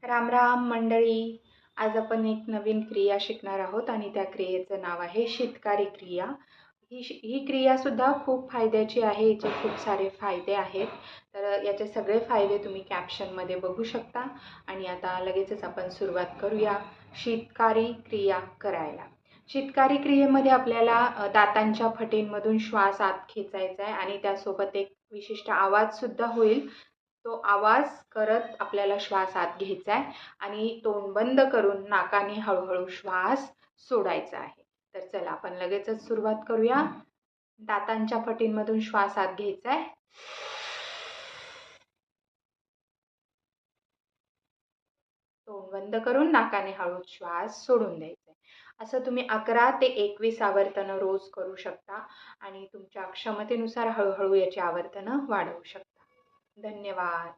राम राम मंडळी. आज आपण एक नवीन क्रिया शिकणार आहोत आणि त्या क्रियेचं नाव आहे शीतकारी क्रिया. ही क्रियासुद्धा खूप फायद्याची आहे. याचे खूप सारे फायदे आहेत. तर याचे सगळे फायदे तुम्ही कॅप्शनमध्ये बघू शकता. आणि आता लगेचच आपण सुरुवात करूया शीतकारी क्रिया करायला. शीतकारी क्रियेमध्ये आपल्याला दातांच्या फटींमधून श्वास आत खेचायचा आहे आणि त्यासोबत एक विशिष्ट आवाजसुद्धा होईल. तो आवाज करत आपल्याला श्वास आत घ्यायचा आहे आणि तोंड बंद करून नाकाने हळूहळू श्वास सोडायचा आहे. तर चला आपण लगेचच सुरुवात करूया. दातांच्या फटींमधून श्वास आत घ्यायचा आहे. तोंड बंद करून नाकाने हळू श्वास सोडून द्यायचा आहे. असं तुम्ही 11 ते 21 आवर्तनं रोज करू शकता आणि तुमच्या क्षमतेनुसार हळूहळू याची आवर्तनं वाढवू शकता. धन्यवाद.